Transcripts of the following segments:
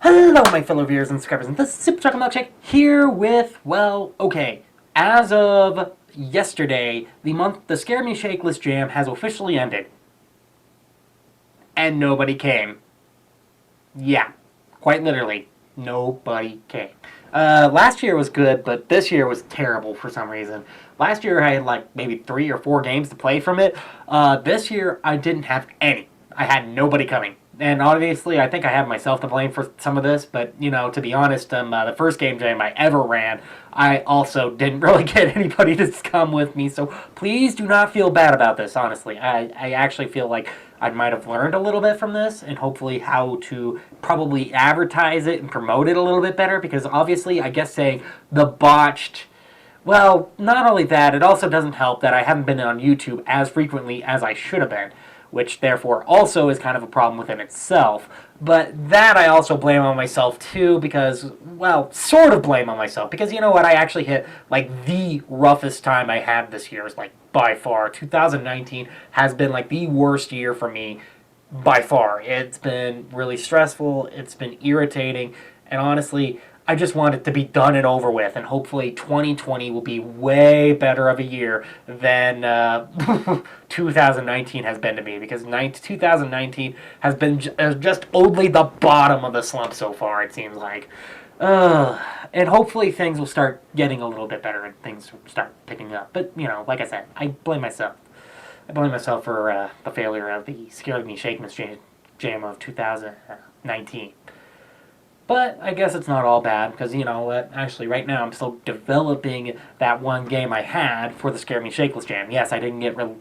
Hello, my fellow viewers and subscribers, and this is Superchocolatemilkshake here with, well, okay, as of yesterday, the Scare Me Shakeless Jam has officially ended. And nobody came. Yeah, quite literally, nobody came. Last year was good, but this year was terrible for some reason. Last year I had like maybe 3 or 4 games to play from it. This year I didn't have any. I had nobody coming. And obviously, I think I have myself to blame for some of this, but, you know, to be honest, the first game jam I ever ran, I also didn't really get anybody to come with me, so please do not feel bad about this, honestly. I actually feel like I might have learned a little bit from this, and hopefully how to probably advertise it and promote it a little bit better, because obviously, I guess saying the botched... Well, not only that, it also doesn't help that I haven't been on YouTube as frequently as I should have been, which therefore also is kind of a problem within itself. But that I also blame on myself too, because, well, sort of blame on myself, because you know what, I actually hit, like, the roughest time I had this year, is, like, by far. 2019 has been, like, the worst year for me, by far. It's been really stressful, it's been irritating, and honestly, I just want it to be done and over with, and hopefully 2020 will be way better of a year than 2019 has been to me, because 2019 has been just only the bottom of the slump so far, it seems like. And hopefully things will start getting a little bit better and things will start picking up. But, you know, like I said, I blame myself. I blame myself for the failure of the Scare Me Shakeless Jam of 2019. But I guess it's not all bad, because, you know what, actually right now I'm still developing that one game I had for the Scare Me Shakeless Jam. Yes, I didn't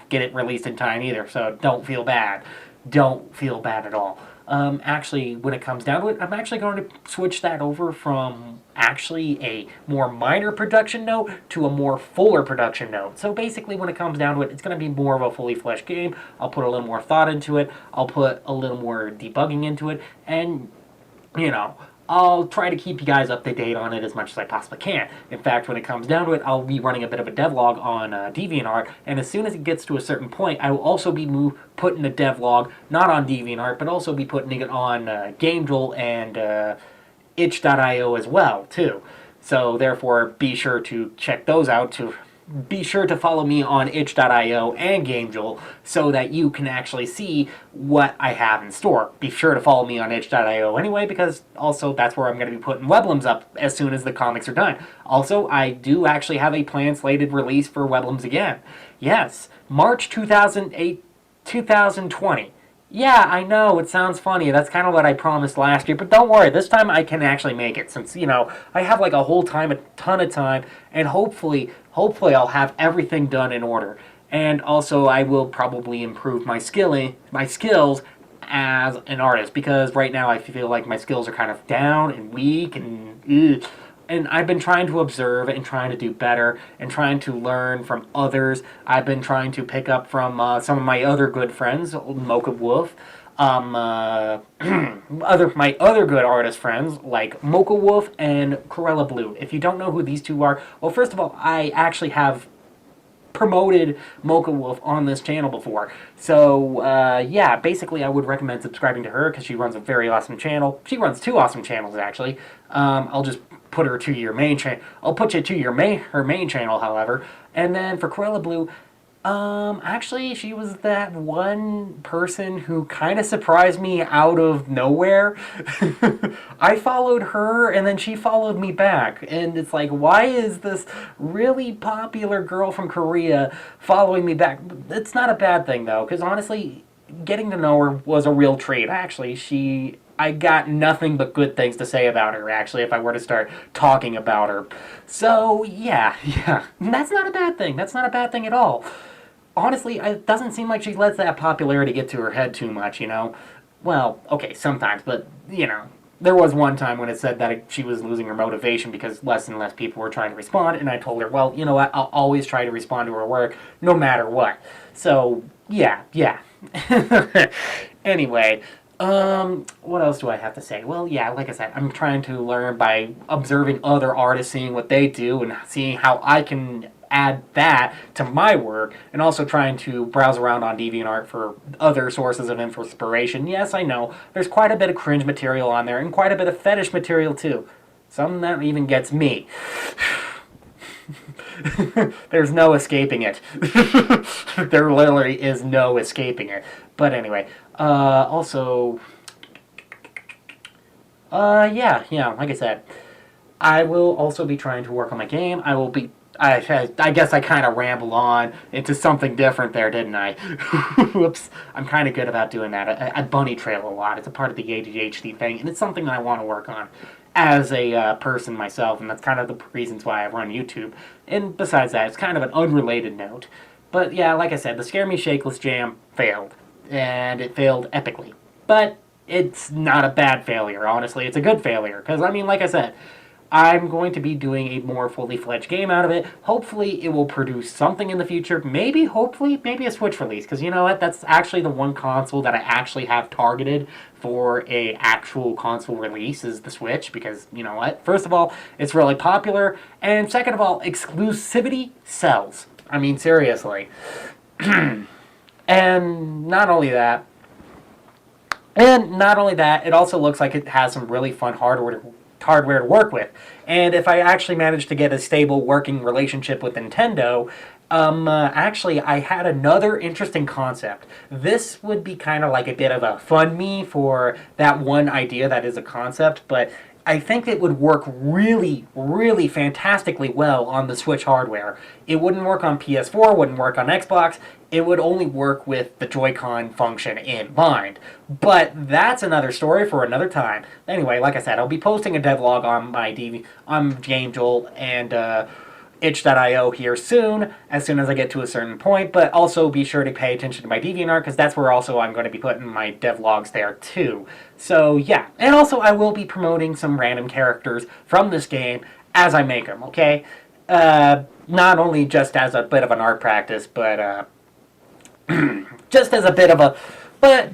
get it released in time either, so don't feel bad. Don't feel bad at all. Actually, when it comes down to it, I'm actually going to switch that over from actually a more minor production note to a more fuller production note. So basically, when it comes down to it, it's going to be more of a fully fleshed game. I'll put a little more thought into it. I'll put a little more debugging into it, and, you know, I'll try to keep you guys up to date on it as much as I possibly can. In fact, when it comes down to it, I'll be running a bit of a devlog on Deviantart, and as soon as it gets to a certain point, I will also be putting a devlog, not on Deviantart, but also be putting it on GameJolt and itch.io as well, too. So, therefore, be sure to check those out to... Be sure to follow me on itch.io and GameJolt so that you can actually see what I have in store. Be sure to follow me on itch.io anyway, because also that's where I'm going to be putting Webloms up as soon as the comics are done. Also, I do actually have a planned slated release for Webloms again. Yes, March 2020. Yeah, I know, it sounds funny. That's kind of what I promised last year, but don't worry, this time I can actually make it, since, you know, I have like a ton of time, and hopefully I'll have everything done in order. And also, I will probably improve my skills as an artist, because right now I feel like my skills are kind of down and weak and ugh. And I've been trying to observe and trying to do better and trying to learn from others. I've been trying to pick up from some of my other good friends, Mocha Wolf, my other good artist friends like Mocha Wolf and Corella Blue. If you don't know who these two are, well, first of all, I actually have promoted Mocha Wolf on this channel before. So, yeah, basically I would recommend subscribing to her because she runs a very awesome channel. She runs 2 awesome channels, actually. I'll just put her to your main channel. I'll put you to her main channel, however. And then for Corella Blue, actually, she was that one person who kind of surprised me out of nowhere. I followed her, and then she followed me back. And it's like, why is this really popular girl from Korea following me back? It's not a bad thing, though, because honestly, getting to know her was a real treat. Actually, I got nothing but good things to say about her, actually, if I were to start talking about her. So, yeah. That's not a bad thing. That's not a bad thing at all. Honestly, it doesn't seem like she lets that popularity get to her head too much, you know? Well, okay, sometimes, but, you know, there was one time when it said that she was losing her motivation because less and less people were trying to respond, and I told her, well, you know what, I'll always try to respond to her work, no matter what. So, yeah. Anyway, What else do I have to say? Well, yeah, like I said, I'm trying to learn by observing other artists, seeing what they do, and seeing how I can add that to my work, and also trying to browse around on DeviantArt for other sources of inspiration. Yes, I know, there's quite a bit of cringe material on there, and quite a bit of fetish material, too. Some that even gets me. There's no escaping it. There literally is no escaping it. But anyway, also, yeah, like I said, I will also be trying to work on my game. I guess I kind of ramble on into something different there, didn't I? Whoops. I'm kind of good about doing that. I bunny trail a lot. It's a part of the ADHD thing, and it's something that I want to work on as a person myself, and that's kind of the reasons why I run YouTube. And besides that, it's kind of an unrelated note. But yeah, like I said, the Scare Me Shakeless Jam failed, and it failed epically. But it's not a bad failure, honestly. It's a good failure, because, I mean, like I said, I'm going to be doing a more fully fledged game out of it. Hopefully, it will produce something in the future. Maybe, hopefully, maybe a Switch release. Because you know what? That's actually the one console that I actually have targeted for a actual console release is the Switch. Because you know what? First of all, it's really popular, and second of all, exclusivity sells. I mean, seriously. And not only that, it also looks like it has some really fun hardware to work with. And if I actually manage to get a stable working relationship with Nintendo, actually, I had another interesting concept. This would be kind of like a bit of a fun me for that one idea that is a concept, but I think it would work really, really fantastically well on the Switch hardware. It wouldn't work on PS4, wouldn't work on Xbox. It would only work with the Joy-Con function in mind. But that's another story for another time. Anyway, like I said, I'll be posting a devlog on my on GameJolt and itch.io here soon as I get to a certain point, but also be sure to pay attention to my DeviantArt because that's where also I'm going to be putting my devlogs there too. So yeah, and also I will be promoting some random characters from this game as I make them, okay? Not only just as a bit of an art practice, but just as a bit of a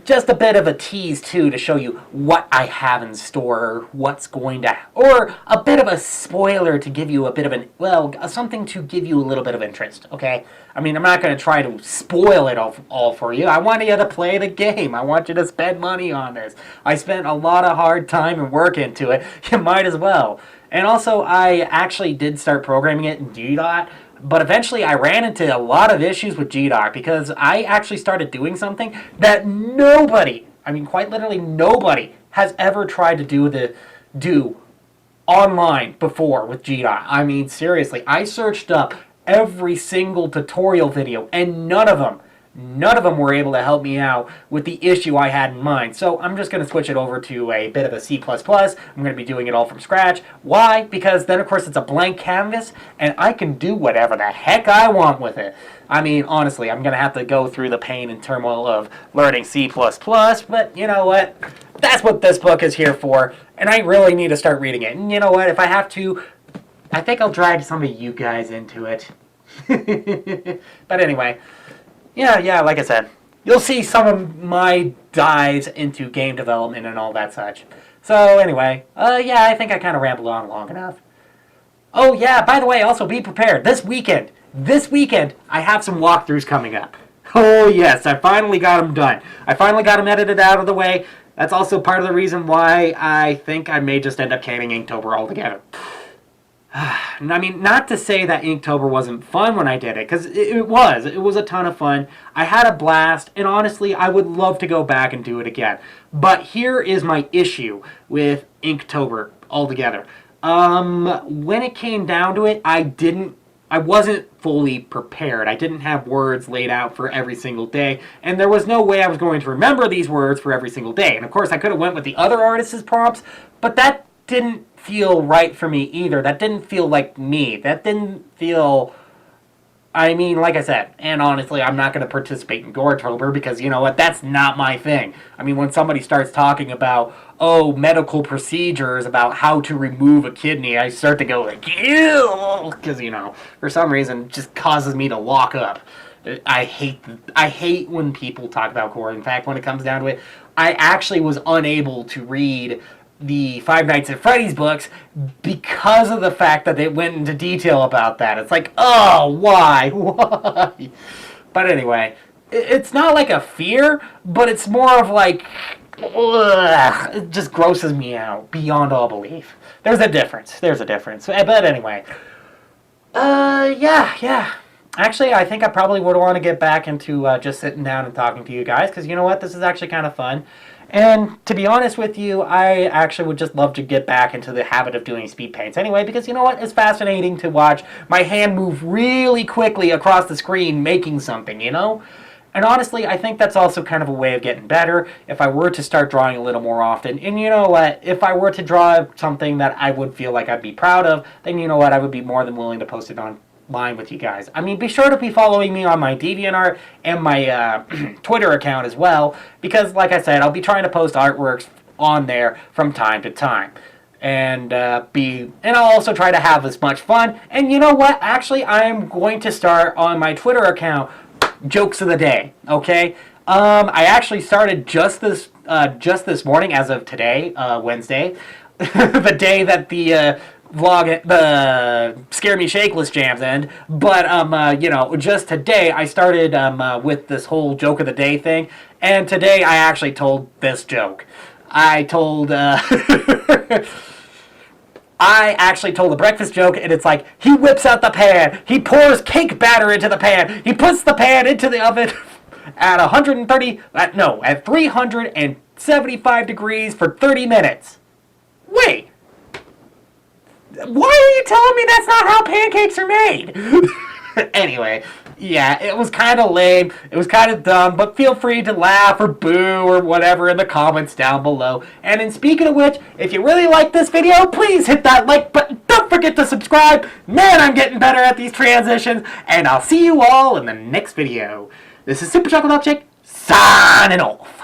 just a bit of a tease too to show you what I have in store, what's going to, or a bit of a spoiler to give you a bit of something to give you a little bit of interest, okay? I mean, I'm not going to try to spoil it all for you. I want you to play the game. I want you to spend money on this. I spent a lot of hard time and work into it. You might as well. And also, I actually did start programming it in GDOT, but eventually I ran into a lot of issues with GDOT because I actually started doing something that nobody, I mean quite literally nobody, has ever tried to do online before with GDOT. I mean seriously, I searched up every single tutorial video and none of them were able to help me out with the issue I had in mind. So I'm just going to switch it over to a bit of a C++. I'm going to be doing it all from scratch. Why? Because then, of course, it's a blank canvas, and I can do whatever the heck I want with it. I mean, honestly, I'm going to have to go through the pain and turmoil of learning C++, but you know what? That's what this book is here for, and I really need to start reading it. And you know what? If I have to, I think I'll drag some of you guys into it. But anyway, yeah, like I said, you'll see some of my dives into game development and all that such. So anyway, yeah, I think I kind of rambled on long enough. Oh yeah, by the way, also be prepared. This weekend, I have some walkthroughs coming up. Oh yes, I finally got them done. I finally got them edited out of the way. That's also part of the reason why I think I may just end up canning Inktober altogether. I mean, not to say that Inktober wasn't fun when I did it, because it was. It was a ton of fun. I had a blast, and honestly, I would love to go back and do it again. But here is my issue with Inktober altogether. When it came down to it, I wasn't fully prepared. I didn't have words laid out for every single day, and there was no way I was going to remember these words for every single day. And of course, I could have went with the other artists' prompts, but that didn't feel right for me either. That didn't feel like me. That didn't feel... I mean, like I said, and honestly, I'm not going to participate in Goretober because, you know what, that's not my thing. I mean, when somebody starts talking about, medical procedures, about how to remove a kidney, I start to go like, ew, because, you know, for some reason, it just causes me to lock up. I hate when people talk about gore. In fact, when it comes down to it, I actually was unable to read the Five Nights at Freddy's books because of the fact that they went into detail about that. It's like, oh, why? Why? But anyway, it's not like a fear, but it's more of like, ugh, it just grosses me out beyond all belief. There's a difference. But anyway, yeah. Actually, I think I probably would want to get back into just sitting down and talking to you guys, because you know what? This is actually kind of fun. And to be honest with you, I actually would just love to get back into the habit of doing speed paints anyway, because you know what? It's fascinating to watch my hand move really quickly across the screen making something, you know? And honestly, I think that's also kind of a way of getting better if I were to start drawing a little more often. And you know what? If I were to draw something that I would feel like I'd be proud of, then you know what? I would be more than willing to post it online with you guys. I mean, be sure to be following me on my Deviantart and my Twitter account as well, because like I said, I'll be trying to post artworks on there from time to time. And I'll also try to have as much fun. And you know what? Actually, I'm going to start on my Twitter account jokes of the day, okay? I actually started just this morning, as of today, Wednesday, the day that the Scare Me Shakeless jams end. But just today I started with this whole joke of the day thing, and today I actually told this joke. I actually told a breakfast joke, and it's like, he whips out the pan, he pours cake batter into the pan, he puts the pan into the oven at 375 degrees for 30 minutes. Wait, why are you telling me that's not how pancakes are made? Anyway, yeah, it was kind of lame, it was kind of dumb, but feel free to laugh or boo or whatever in the comments down below. And speaking of which, if you really like this video, please hit that like button. Don't forget to subscribe. Man, I'm getting better at these transitions, and I'll see you all in the next video. This is Superchocolatemilkshake, signing off.